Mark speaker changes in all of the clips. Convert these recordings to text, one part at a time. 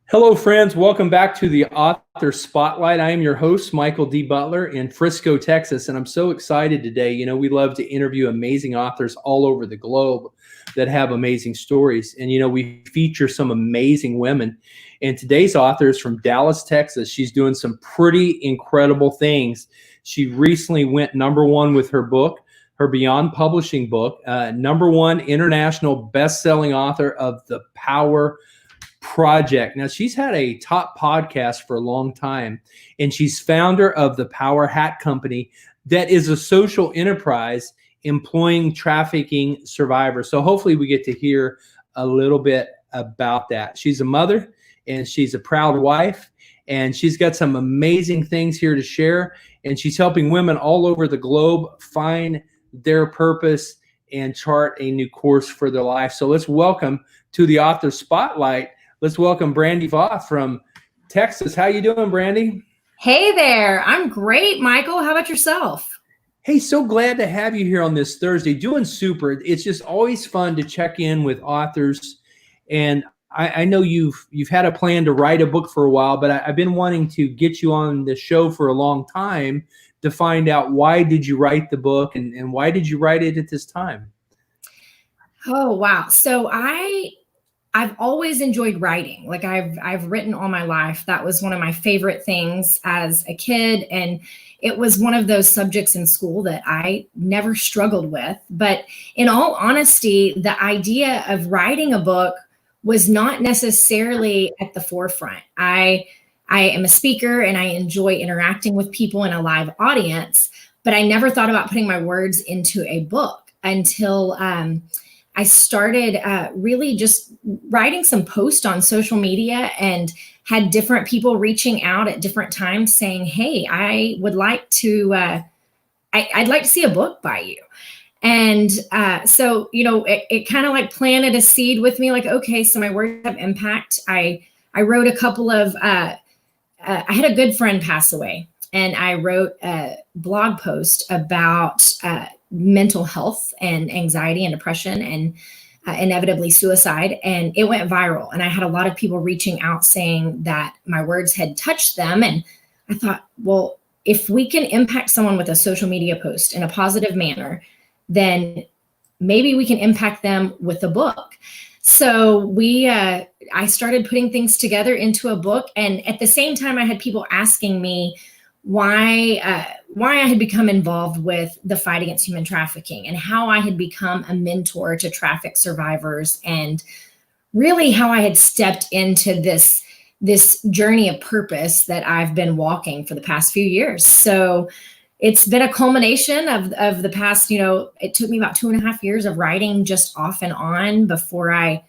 Speaker 1: Hello, friends. Welcome back to the Author Spotlight. I am your host, Michael D. Butler in Frisco, Texas, and I'm so excited today. We love to interview amazing authors all over the globe that have amazing stories. And, we feature some amazing women. And today's author is from Dallas, Texas. She's doing some pretty incredible things. She recently went #1 with her book, her Beyond Publishing book, #1 international best-selling author of The Power Project. Now, she's had a top podcast for a long time, and she's founder of the Power Hat Company that is a social enterprise employing trafficking survivors. So hopefully we get to hear a little bit about that. She's a mother and she's a proud wife, and she's got some amazing things here to share, and she's helping women all over the globe find their purpose and chart a new course for their life. So let's welcome to the Author Spotlight. Let's welcome Brandi Voth from Texas. How you doing, Brandi?
Speaker 2: Hey there. I'm great, Michael. How about yourself?
Speaker 1: Hey, so glad to have you here on this Thursday. Doing super. It's just always fun to check in with authors. And I know you've had a plan to write a book for a while, but I've been wanting to get you on the show for a long time to find out, why did you write the book and why did you write it at this time?
Speaker 2: Oh, wow. So I've always enjoyed writing. Like I've written all my life. That was one of my favorite things as a kid. And it was one of those subjects in school that I never struggled with. But in all honesty, the idea of writing a book was not necessarily at the forefront. I am a speaker and I enjoy interacting with people in a live audience, but I never thought about putting my words into a book until I started really just writing some posts on social media and had different people reaching out at different times saying, hey, I would like to, I'd like to see a book by you. And so, it kind of like planted a seed with me, like, okay, so my words have impact. I wrote a couple of, I had a good friend pass away, and I wrote a blog post about mental health and anxiety and depression and inevitably suicide. And it went viral. And I had a lot of people reaching out saying that my words had touched them. And I thought, well, if we can impact someone with a social media post in a positive manner, then maybe we can impact them with a book. So I started putting things together into a book. And at the same time, I had people asking me why I had become involved with the fight against human trafficking and how I had become a mentor to traffic survivors, and really how I had stepped into this journey of purpose that I've been walking for the past few years. So it's been a culmination of the past, it took me about 2.5 years of writing just off and on before I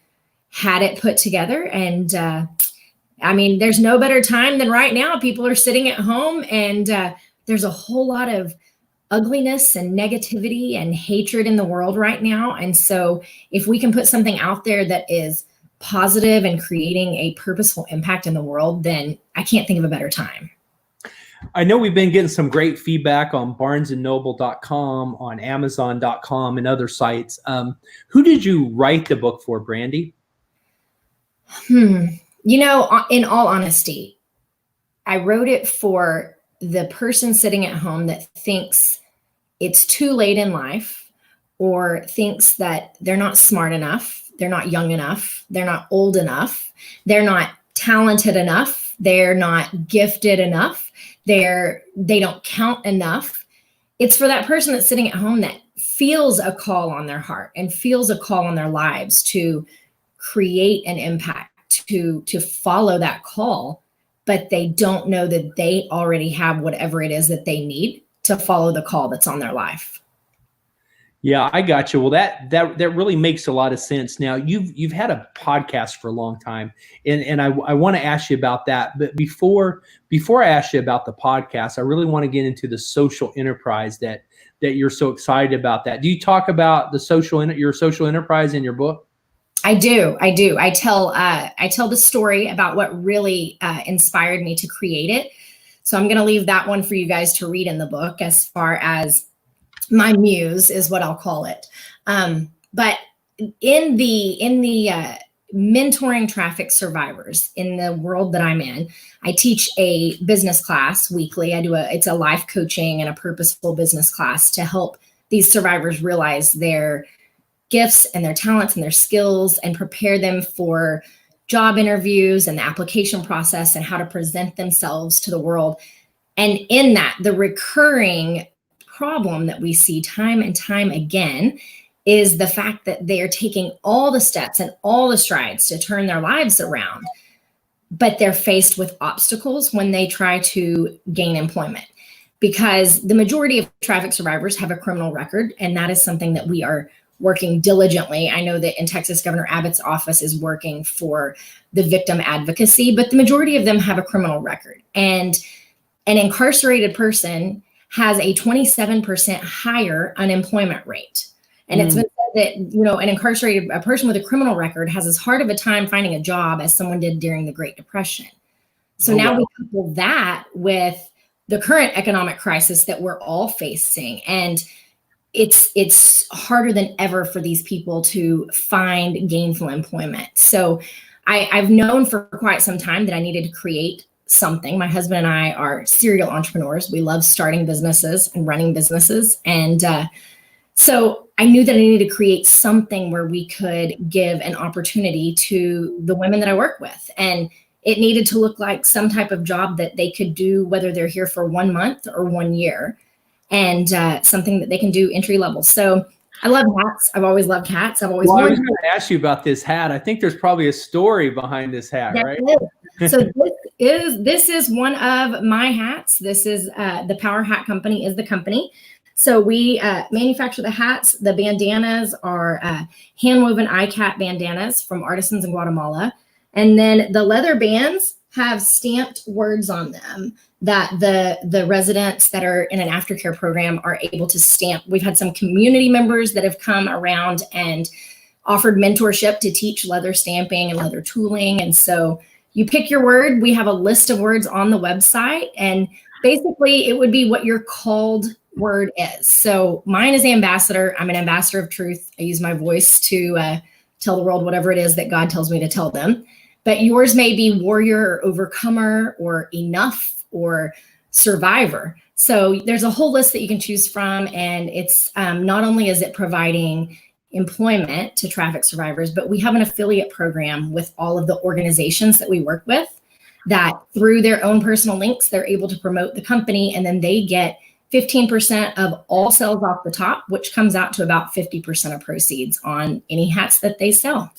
Speaker 2: had it put together. And there's no better time than right now. People are sitting at home, and there's a whole lot of ugliness and negativity and hatred in the world right now. And so if we can put something out there that is positive and creating a purposeful impact in the world, then I can't think of a better time.
Speaker 1: I know we've been getting some great feedback on barnesandnoble.com, on amazon.com, and other sites. Who did you write the book for, Brandi?
Speaker 2: In all honesty, I wrote it for the person sitting at home that thinks it's too late in life, or thinks that they're not smart enough, they're not young enough, they're not old enough, they're not talented enough, they're not gifted enough, they don't count enough. It's for that person that's sitting at home that feels a call on their heart and feels a call on their lives to create an impact, to follow that call, but they don't know that they already have whatever it is that they need to follow the call that's on their life.
Speaker 1: Yeah, I got you. Well, that really makes a lot of sense. Now, you've had a podcast for a long time, and I want to ask you about that. But before I ask you about the podcast, I really want to get into the social enterprise that you're so excited about. That, do you talk about your social enterprise in your book?
Speaker 2: I do. I tell the story about what really inspired me to create it. So I'm going to leave that one for you guys to read in the book, as far as my muse is what I'll call it. But in the mentoring traffic survivors in the world that I'm in. I teach a business class weekly. It's a life coaching and a purposeful business class to help these survivors realize their gifts and their talents and their skills and prepare them for job interviews and the application process and how to present themselves to the world. And in that, the recurring problem that we see time and time again is the fact that they are taking all the steps and all the strides to turn their lives around, but they're faced with obstacles when they try to gain employment. Because the majority of traffic survivors have a criminal record, and that is something that we are working diligently. I know that in Texas, Governor Abbott's office is working for the victim advocacy, but the majority of them have a criminal record. And an incarcerated person has a 27% higher unemployment rate. And it's been said that, a person with a criminal record has as hard of a time finding a job as someone did during the Great Depression. So now we couple that with the current economic crisis that we're all facing. And it's harder than ever for these people to find gainful employment. So I've known for quite some time that I needed to create something. My husband and I are serial entrepreneurs. We love starting businesses and running businesses. And so I knew that I needed to create something where we could give an opportunity to the women that I work with. And it needed to look like some type of job that they could do, whether they're here for 1 month or 1 year, and something that they can do entry level. So I love hats. I've always loved hats. I was
Speaker 1: going to ask you about this hat. I think there's probably a story behind this hat, right?
Speaker 2: So this is one of my hats. This is the Power Hat Company is the company. So we manufacture the hats. The bandanas are hand-woven ICAT bandanas from artisans in Guatemala. And then the leather bands have stamped words on them that the residents that are in an aftercare program are able to stamp. We've had some community members that have come around and offered mentorship to teach leather stamping and leather tooling. And so you pick your word. We have a list of words on the website, and basically it would be what your called word is. So mine is ambassador. I'm an ambassador of truth. I use my voice to tell the world whatever it is that God tells me to tell them. But yours may be warrior or overcomer or enough or survivor. So there's a whole list that you can choose from. And it's not only is it providing employment to traffic survivors, but we have an affiliate program with all of the organizations that we work with that through their own personal links, they're able to promote the company, and then they get 15% of all sales off the top, which comes out to about 50% of proceeds on any hats that they sell.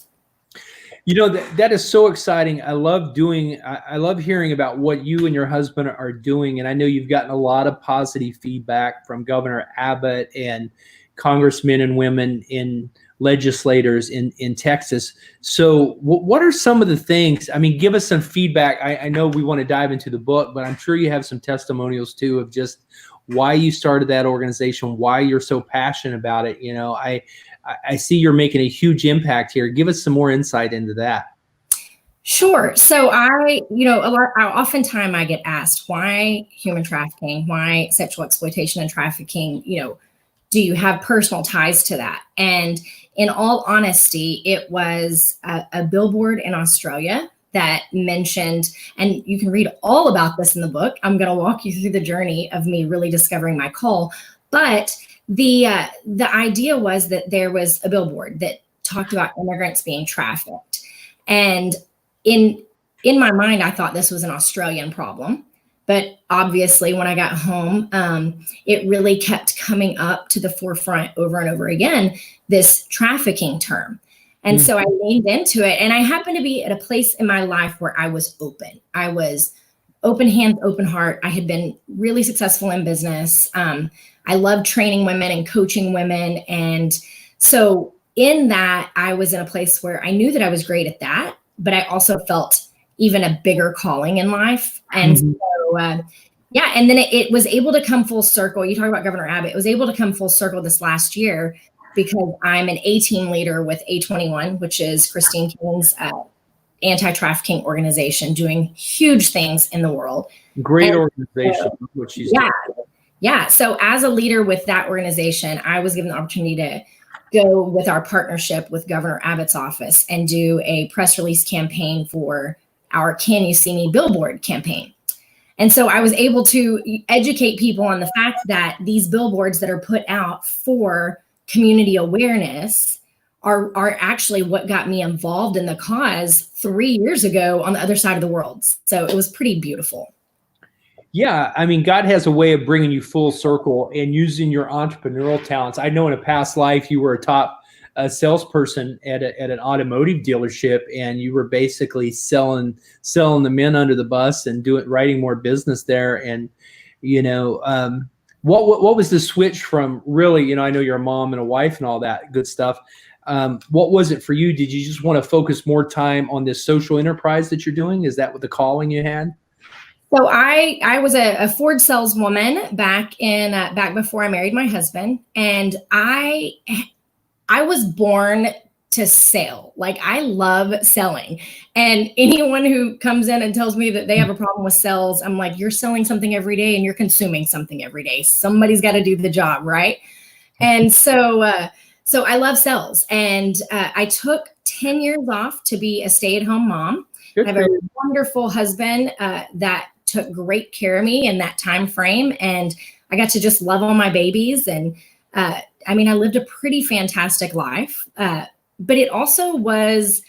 Speaker 1: You know, that is so exciting. I love hearing about what you and your husband are doing. And I know you've gotten a lot of positive feedback from Governor Abbott and congressmen and women in legislators in Texas. So what are some of the things, I mean, give us some feedback. I know we want to dive into the book, but I'm sure you have some testimonials too of just why you started that organization, why you're so passionate about it. You know, I see you're making a huge impact here. Give us some more insight into that.
Speaker 2: Sure. So oftentimes I get asked, why human trafficking, why sexual exploitation and trafficking, do you have personal ties to that? And in all honesty, it was a billboard in Australia that mentioned, and you can read all about this in the book. I'm going to walk you through the journey of me really discovering my call. But the idea was that there was a billboard that talked about immigrants being trafficked. And in my mind, I thought this was an Australian problem. But obviously, when I got home, it really kept coming up to the forefront over and over again, this trafficking term. And so I leaned into it. And I happened to be at a place in my life where I was open. I was open hands, open heart. I had been really successful in business. I loved training women and coaching women. And so in that, I was in a place where I knew that I was great at that, but I also felt even a bigger calling in life. And so, and then it was able to come full circle. You talk about Governor Abbott. It was able to come full circle this last year because I'm an A-team leader with A21, which is Christine King's anti-trafficking organization, doing huge things in the world.
Speaker 1: Great organization. What she's doing.
Speaker 2: Yeah. So as a leader with that organization, I was given the opportunity to go with our partnership with Governor Abbott's office and do a press release campaign for our Can You See Me billboard campaign. And so I was able to educate people on the fact that these billboards that are put out for community awareness are actually what got me involved in the cause 3 years ago on the other side of the world. So it was pretty beautiful.
Speaker 1: Yeah, I mean, God has a way of bringing you full circle and using your entrepreneurial talents. I know in a past life you were a top salesperson at an automotive dealership, and you were basically selling the men under the bus and writing more business there. And what was the switch from really? I know you're a mom and a wife and all that good stuff. What was it for you? Did you just want to focus more time on this social enterprise that you're doing? Is that what the calling you had?
Speaker 2: So I was a Ford saleswoman back before I married my husband, and I was born to sell. Like, I love selling, and anyone who comes in and tells me that they have a problem with sales, I'm like, you're selling something every day and you're consuming something every day. Somebody's got to do the job, right? And so I love sales, and I took 10 years off to be a stay-at-home mom. I have a wonderful husband that took great care of me in that time frame, and I got to just love on my babies. And I lived a pretty fantastic life, but it also was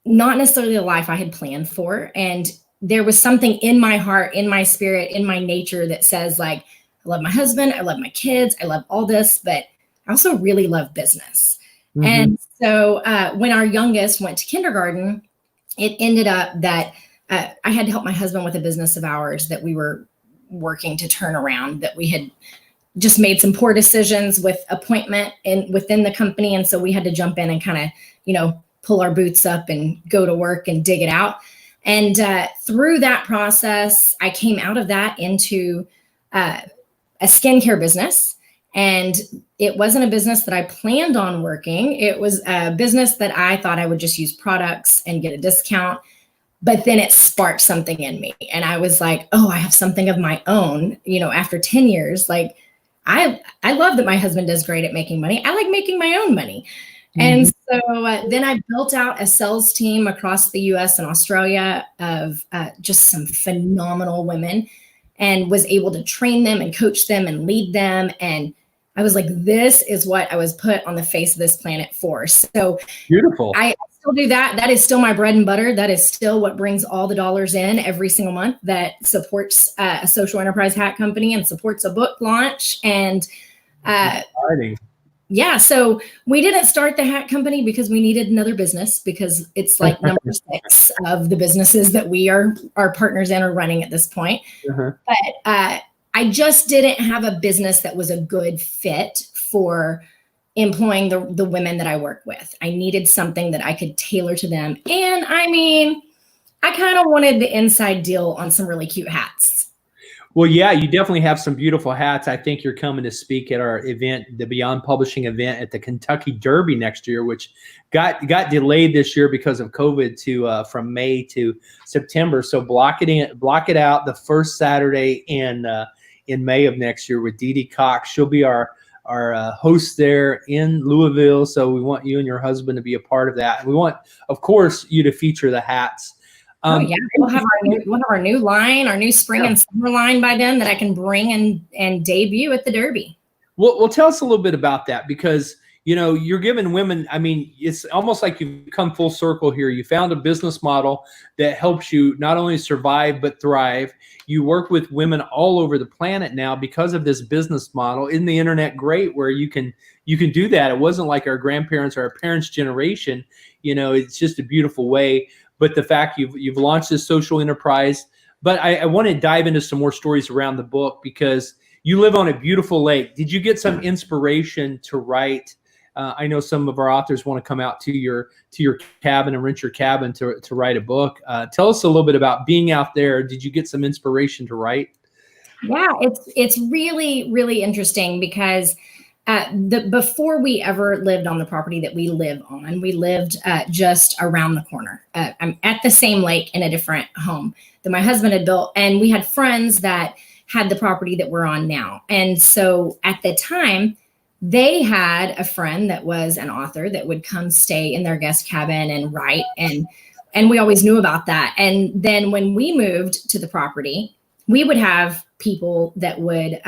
Speaker 2: not necessarily the life I had planned for. And there was something in my heart, in my spirit, in my nature that says, like, I love my husband, I love my kids, I love all this, but I also really love business. Mm-hmm. And so when our youngest went to kindergarten, it ended up that I had to help my husband with a business of ours that we were working to turn around, that we had just made some poor decisions with appointment within the company. And so we had to jump in and kind of, pull our boots up and go to work and dig it out. And through that process, I came out of that into a skincare business. And it wasn't a business that I planned on working. It was a business that I thought I would just use products and get a discount. But then it sparked something in me. And I was like, oh, I have something of my own, after 10 years. Like, I love that my husband does great at making money. I like making my own money. Mm-hmm. And so then I built out a sales team across the US and Australia of just some phenomenal women, and was able to train them and coach them and lead them. And I was like, this is what I was put on the face of this planet for. So
Speaker 1: beautiful.
Speaker 2: I still do that. That is still my bread and butter. That is still what brings all the dollars in every single month, that supports a social enterprise hat company and supports a book launch. And so we didn't start the hat company because we needed another business, because it's like number 6 of the businesses that we are partners in or running at this point. Uh-huh. But I just didn't have a business that was a good fit for employing the women that I work with. I needed something that I could tailor to them. And I kind of wanted the inside deal on some really cute hats.
Speaker 1: Well, yeah, you definitely have some beautiful hats. I think you're coming to speak at our event, the Beyond Publishing event at the Kentucky Derby next year, which got delayed this year because of COVID from May to September. So block it out the first Saturday in May of next year with Dee Dee Cox. She'll be our host there in Louisville. So we want you and your husband to be a part of that. And we want, of course, you to feature the hats.
Speaker 2: We'll have our new line, our new spring and summer line by then that I can bring and debut at the Derby.
Speaker 1: Well, tell us a little bit about that, because you're giving women, it's almost like you've come full circle here. You found a business model that helps you not only survive, but thrive. You work with women all over the planet now because of this business model. Isn't the internet great where you can do that? It wasn't like our grandparents or our parents' generation. It's just a beautiful way. But the fact you've launched this social enterprise, but I want to dive into some more stories around the book, because you live on a beautiful lake. Did you get some inspiration to write? I know some of our authors want to come out to your cabin and rent your cabin to write a book. Tell us a little bit about being out there. Did you get some inspiration to write?
Speaker 2: Yeah, it's really, really interesting, because before we ever lived on the property that we live on, we lived just around the corner. I'm at the same lake in a different home that my husband had built, and we had friends that had the property that we're on now. And so at the time, they had a friend that was an author that would come stay in their guest cabin and write. And we always knew about that. And then when we moved to the property, we would have people that would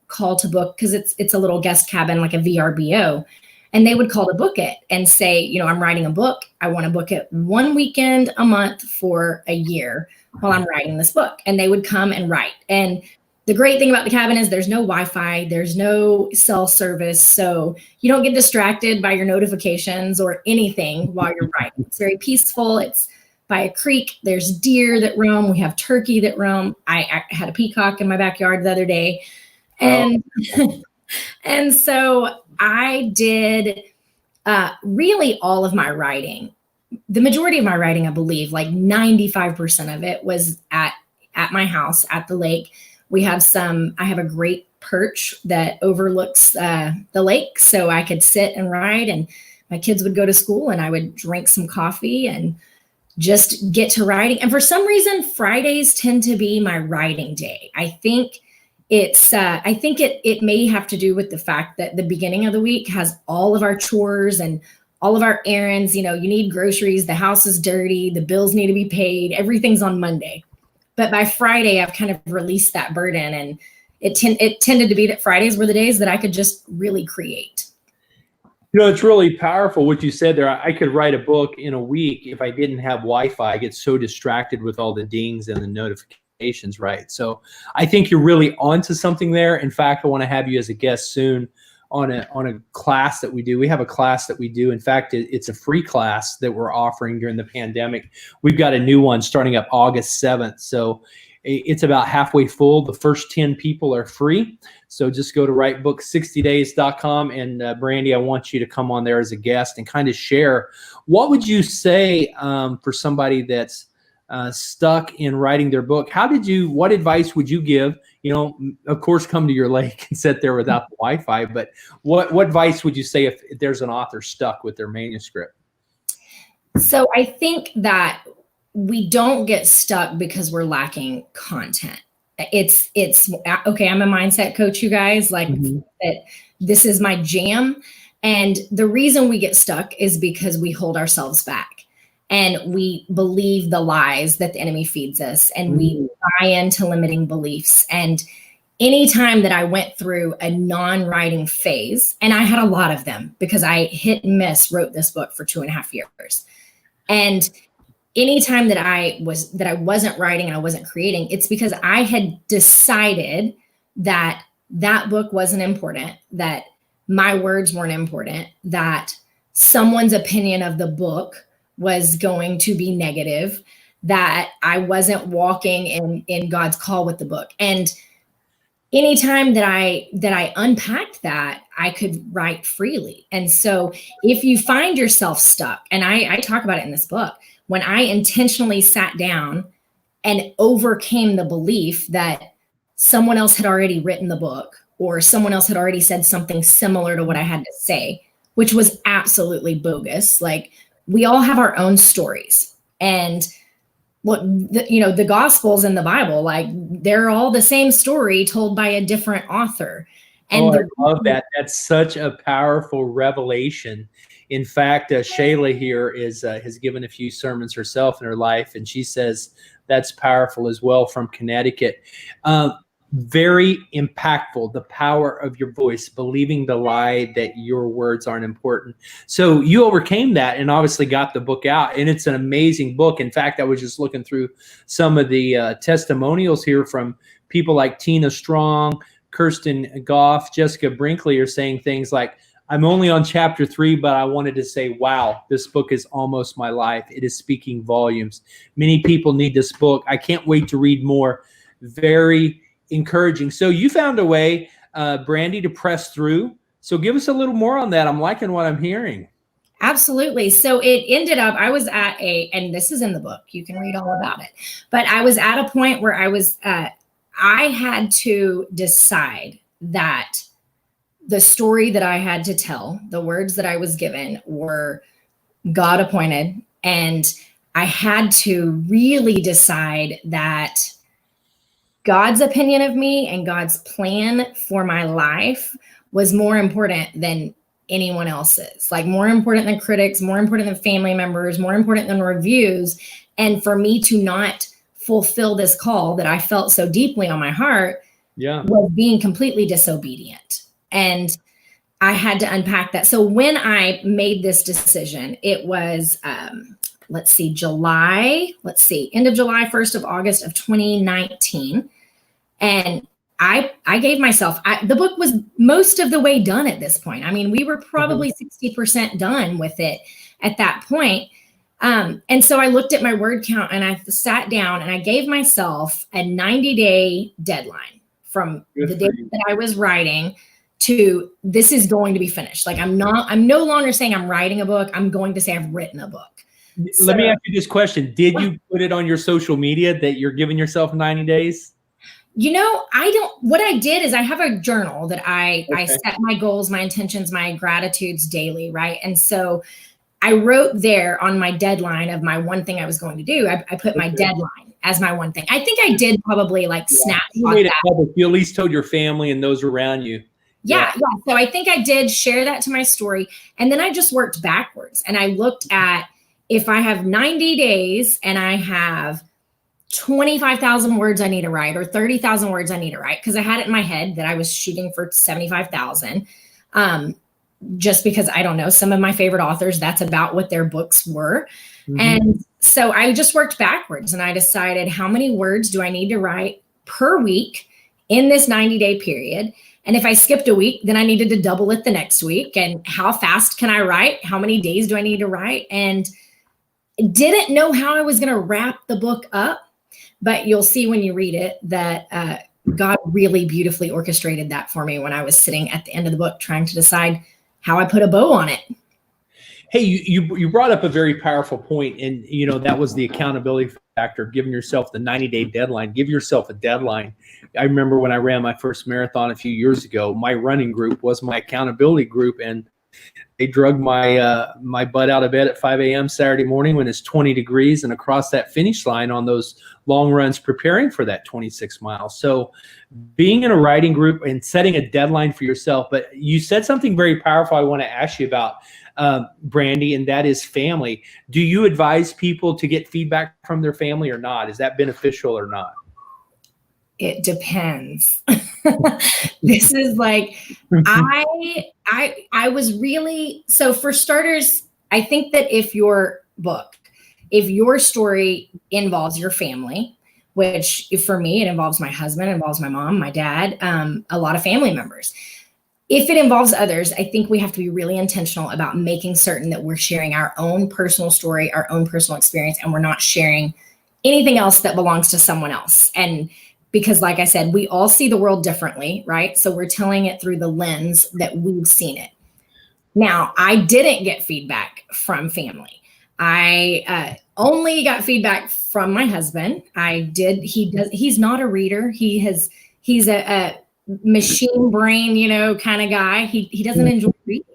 Speaker 2: call to book, because it's a little guest cabin, like a VRBO. And they would call to book it and say, you know, I'm writing a book. I want to book it one weekend a month for a year while I'm writing this book. And they would come and write. And the great thing about the cabin is there's no Wi-Fi, there's no cell service. So you don't get distracted by your notifications or anything while you're writing. It's very peaceful. It's by a creek. There's deer that roam. We have turkey that roam. I had a peacock in my backyard the other day. And, and so I did really all of my writing. The majority of my writing, I believe, like 95% of it was at my house at the lake. I have a great perch that overlooks the lake, so I could sit and write, and my kids would go to school and I would drink some coffee and just get to writing. And for some reason, Fridays tend to be my writing day. I think it may have to do with the fact that the beginning of the week has all of our chores and all of our errands. You know, you need groceries, the house is dirty, the bills need to be paid, everything's on Monday. But by Friday, I've kind of released that burden, and it tended to be that Fridays were the days that I could just really create.
Speaker 1: You know, it's really powerful what you said there. I could write a book in a week if I didn't have Wi-Fi. I get so distracted with all the dings and the notifications, right? So I think you're really onto something there. In fact, I want to have you as a guest soon on a class that we do. We have a class that we do. In fact, it's a free class that we're offering during the pandemic. We've got a new one starting up August 7th. So it's about halfway full. The first 10 people are free. So just go to writebook60days.com. And Brandi, I want you to come on there as a guest and kind of share. What would you say for somebody that's stuck in writing their book? What advice would you give? You know, of course, come to your lake and sit there without the Wi-Fi, but what advice would you say if there's an author stuck with their manuscript?
Speaker 2: So I think that we don't get stuck because we're lacking content. It's okay. I'm a mindset coach, you guys, like that. This is my jam. And the reason we get stuck is because we hold ourselves back. And we believe the lies that the enemy feeds us, and we buy into limiting beliefs. And anytime that I went through a non-writing phase, and I had a lot of them because I hit and miss wrote this book for 2.5 years. And anytime that I wasn't writing and I wasn't creating, it's because I had decided that book wasn't important, that my words weren't important, that someone's opinion of the book was going to be negative, that I wasn't walking in God's call with the book. And anytime that I unpacked that, I could write freely. And so if you find yourself stuck, and I talk about it in this book, when I intentionally sat down and overcame the belief that someone else had already written the book, or someone else had already said something similar to what I had to say, which was absolutely bogus. Like, we all have our own stories, and the Gospels in the Bible, like, they're all the same story told by a different author. And
Speaker 1: I love that. That's such a powerful revelation. In fact, Shayla here has given a few sermons herself in her life, and she says that's powerful as well, from Connecticut. Very impactful, the power of your voice, believing the lie that your words aren't important. So you overcame that and obviously got the book out, and it's an amazing book. In fact, I was just looking through some of the testimonials here from people like Tina Strong, Kirsten Goff, Jessica Brinkley are saying things like, I'm only on chapter 3, but I wanted to say, wow, this book is almost my life. It is speaking volumes. Many people need this book. I can't wait to read more. Very encouraging. So you found a way, Brandi, to press through. So give us a little more on that. I'm liking what I'm hearing.
Speaker 2: Absolutely. So it ended up, I was at and this is in the book, you can read all about it, but I was at a point where I had to decide that the story that I had to tell, the words that I was given, were God appointed. And I had to really decide that God's opinion of me and God's plan for my life was more important than anyone else's, like more important than critics, more important than family members, more important than reviews. And for me to not fulfill this call that I felt so deeply on my heart was being completely disobedient. And I had to unpack that. So when I made this decision, it was, end of July, 1st of August of 2019. And I gave myself, the book was most of the way done at this point. I mean, we were probably 60% done with it at that point. And so I looked at my word count and I sat down and I gave myself a 90-day deadline from the day that I was writing to this is going to be finished. Like I'm no longer saying I'm writing a book. I'm going to say I've written a book.
Speaker 1: Let me ask you this question. Did you put it on your social media that you're giving yourself 90 days?
Speaker 2: What I did is I have a journal that I set my goals, my intentions, my gratitudes daily. Right. And so I wrote there on my deadline of my one thing I was going to do. I put my deadline as my one thing. I think I did probably snapshot
Speaker 1: you made it
Speaker 2: that.
Speaker 1: public. You at least told your family and those around you.
Speaker 2: Yeah. So I think I did share that to my story. And then I just worked backwards and I looked at if I have 90 days and I have 25,000 words I need to write or 30,000 words I need to write, because I had it in my head that I was shooting for 75,000. Just because I don't know, some of my favorite authors, that's about what their books were. Mm-hmm. And so I just worked backwards and I decided how many words do I need to write per week in this 90-day period. And if I skipped a week, then I needed to double it the next week. And how fast can I write? How many days do I need to write? And didn't know how I was going to wrap the book up. But you'll see when you read it that God really beautifully orchestrated that for me when I was sitting at the end of the book trying to decide how I put a bow on it.
Speaker 1: Hey, you brought up a very powerful point, and that was the accountability factor, giving yourself the 90-day deadline. Give yourself a deadline. I remember when I ran my first marathon a few years ago, my running group was my accountability group, and they drug my butt out of bed at 5 a.m. Saturday morning when it's 20 degrees and across that finish line on those long runs preparing for that 26 miles. So being in a writing group and setting a deadline for yourself. But you said something very powerful I want to ask you about, Brandi, and that is family. Do you advise people to get feedback from their family or not? Is that beneficial or not?
Speaker 2: It depends. This is I was really, so for starters, I think that if your story involves your family, which for me, it involves my husband, it involves my mom, my dad, a lot of family members. If it involves others, I think we have to be really intentional about making certain that we're sharing our own personal story, our own personal experience, and we're not sharing anything else that belongs to someone else. And because like I said, we all see the world differently, right? So we're telling it through the lens that we've seen it. Now, I didn't get feedback from family. I only got feedback from my husband. He's not a reader. He's a machine brain, kind of guy. He doesn't enjoy reading.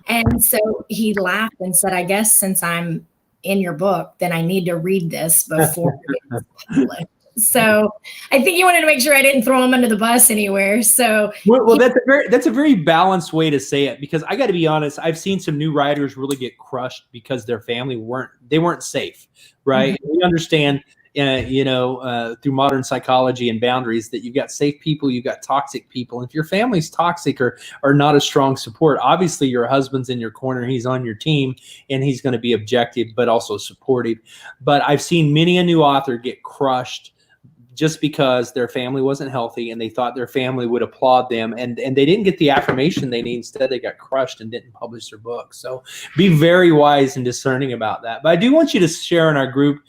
Speaker 2: And so he laughed and said, I guess since I'm in your book, then I need to read this before it's published. So I think he wanted to make sure I didn't throw him under the bus anywhere. So
Speaker 1: well, that's a very balanced way to say it, because I got to be honest, I've seen some new writers really get crushed because their family weren't safe, right? Mm-hmm. We understand, through modern psychology and boundaries that you've got safe people, you've got toxic people. And if your family's toxic or not a strong support, obviously your husband's in your corner, he's on your team, and he's going to be objective but also supportive. But I've seen many a new author get crushed just because their family wasn't healthy and they thought their family would applaud them, and they didn't get the affirmation they need. Instead, they got crushed and didn't publish their book. So be very wise and discerning about that. But I do want you to share in our group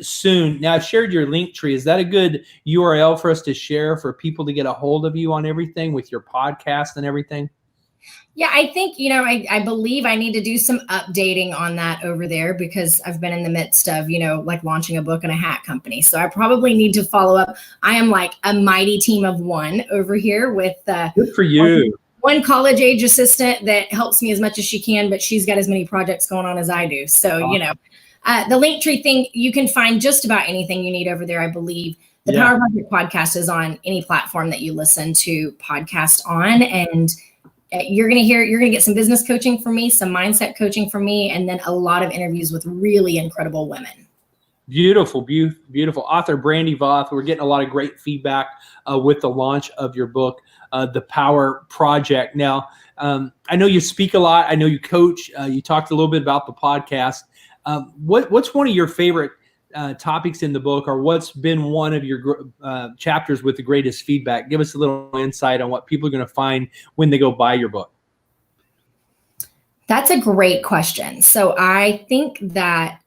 Speaker 1: soon. Now, I've shared your link tree. Is that a good URL for us to share for people to get a hold of you on everything with your podcast and everything?
Speaker 2: Yeah, I think, I believe I need to do some updating on that over there because I've been in the midst of, launching a book and a hat company. So I probably need to follow up. I am like a mighty team of one over here with
Speaker 1: good for you.
Speaker 2: One college age assistant that helps me as much as she can, but she's got as many projects going on as I do. So, the Linktree thing, you can find just about anything you need over there, I believe. The Power Project podcast is on any platform that you listen to podcast on. And you're going to get some business coaching from me, some mindset coaching from me, and then a lot of interviews with really incredible women.
Speaker 1: Beautiful, beautiful. Author Brandi Voth. We're getting a lot of great feedback with the launch of your book, The Power Project. Now, I know you speak a lot. I know you coach. You talked a little bit about the podcast. What's one of your favorite topics in the book, or what's been one of your chapters with the greatest feedback? Give us a little insight on what people are going to find when they go buy your book.
Speaker 2: That's a great question. So I think that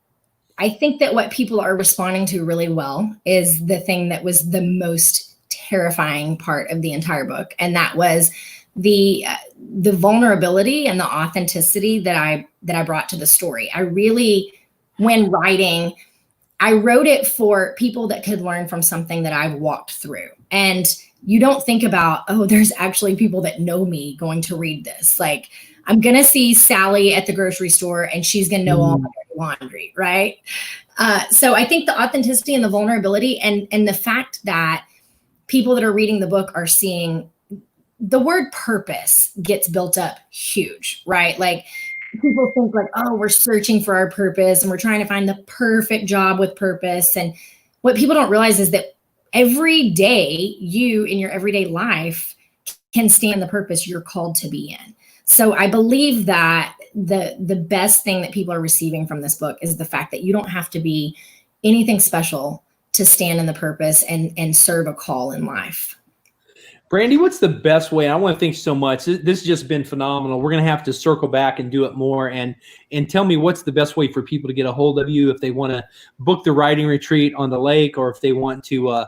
Speaker 2: what people are responding to really well is the thing that was the most terrifying part of the entire book. And that was the vulnerability and the authenticity that I brought to the story. I really, when writing, I wrote it for people that could learn from something that I've walked through. And you don't think about, oh, there's actually people that know me going to read this. Like, I'm going to see Sally at the grocery store and she's going to know all my laundry, right? So I think the authenticity and the vulnerability and the fact that people that are reading the book are seeing the word purpose gets built up huge, right? Like, people think like, oh, we're searching for our purpose and we're trying to find the perfect job with purpose. And what people don't realize is that every day you in your everyday life can stand the purpose you're called to be in. So I believe that the best thing that people are receiving from this book is the fact that you don't have to be anything special to stand in the purpose and serve a call in life.
Speaker 1: Brandi, what's the best way? I want to thank you so much. This has just been phenomenal. We're going to have to circle back and do it more. And tell me, what's the best way for people to get a hold of you if they want to book the writing retreat on the lake, or if they want to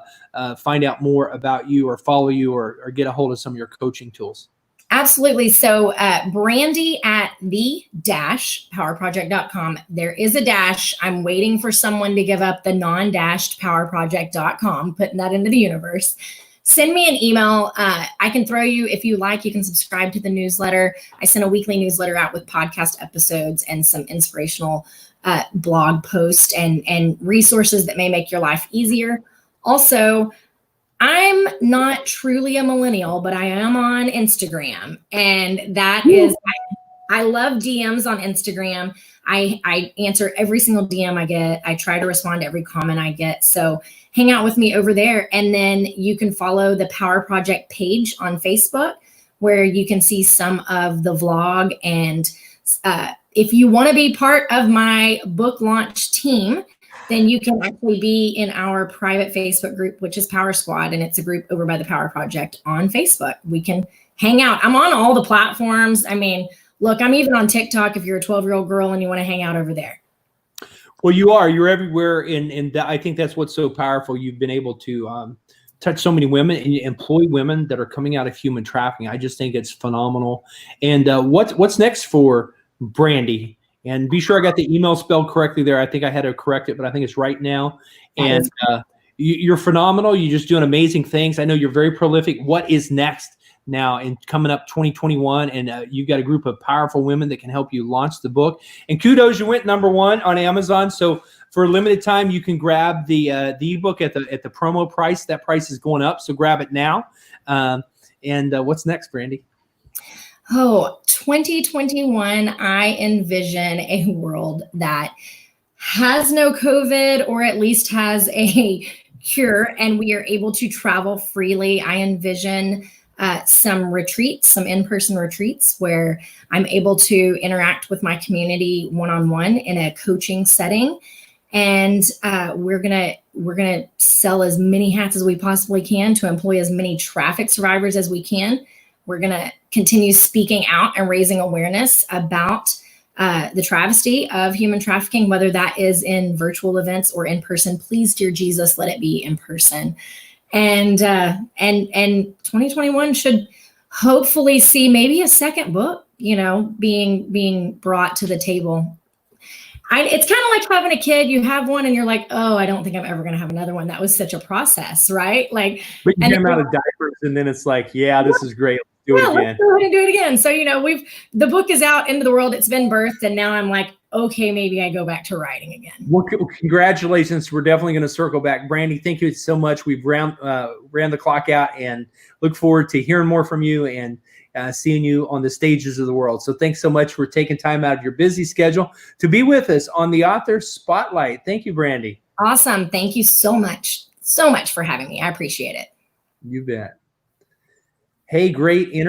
Speaker 1: find out more about you or follow you or get a hold of some of your coaching tools?
Speaker 2: Absolutely. So Brandi at the-powerproject.com. There is a dash. I'm waiting for someone to give up the non-dashed powerproject.com, putting that into the universe. Send me an email. I can throw you, if you like, you can subscribe to the newsletter. I send a weekly newsletter out with podcast episodes and some inspirational blog posts and resources that may make your life easier. Also, I'm not truly a millennial, but I am on Instagram. And that is, I love DMs on Instagram. I answer every single DM I get. I try to respond to every comment I get. So hang out with me over there. And then you can follow the Power Project page on Facebook, where you can see some of the vlog. And if you want to be part of my book launch team, then you can actually be in our private Facebook group, which is Power Squad. And it's a group over by the Power Project on Facebook. We can hang out. I'm on all the platforms. I mean, look, I'm even on TikTok if you're a 12-year-old girl and you want to hang out over there.
Speaker 1: Well, you're everywhere. And I think that's what's so powerful. You've been able to touch so many women and employ women that are coming out of human trafficking. I just think it's phenomenal. And what's next for Brandi? And be sure I got the email spelled correctly there. I think I had to correct it, but I think it's right now. And you're phenomenal. You're just doing amazing things. I know you're very prolific. What is next now and coming up 2021? And you've got a group of powerful women that can help you launch the book. And kudos, you went #1 on Amazon. So for a limited time, you can grab the ebook at the promo price. That price is going up, so grab it now. And what's next, Brandi?
Speaker 2: Oh, 2021, I envision a world that has no COVID, or at least has a cure, and we are able to travel freely. I envision some retreats, some in-person retreats where I'm able to interact with my community one-on-one in a coaching setting. And we're gonna sell as many hats as we possibly can to employ as many traffic survivors as we can. We're going to continue speaking out and raising awareness about the travesty of human trafficking, whether that is in virtual events or in person. Please, dear Jesus, let it be in person. And 2021 should hopefully see maybe a second book, being brought to the table. It's kind of like having a kid. You have one and you're like, oh, I don't think I'm ever going to have another one. That was such a process, right? Like,
Speaker 1: but you get them out of diapers and then it's like, yeah, this is great. Let's do it again.
Speaker 2: Let's go ahead and do it again. So, the book is out into the world. It's been birthed. And now I'm like, okay, maybe I go back to writing again.
Speaker 1: Well, congratulations. We're definitely going to circle back. Brandi, thank you so much. We've ran the clock out and look forward to hearing more from you. And seeing you on the stages of the world. So thanks so much for taking time out of your busy schedule to be with us on the Author Spotlight. Thank you, Brandi.
Speaker 2: Awesome. Thank you so much for having me. I appreciate it.
Speaker 1: You bet. Hey, great interview.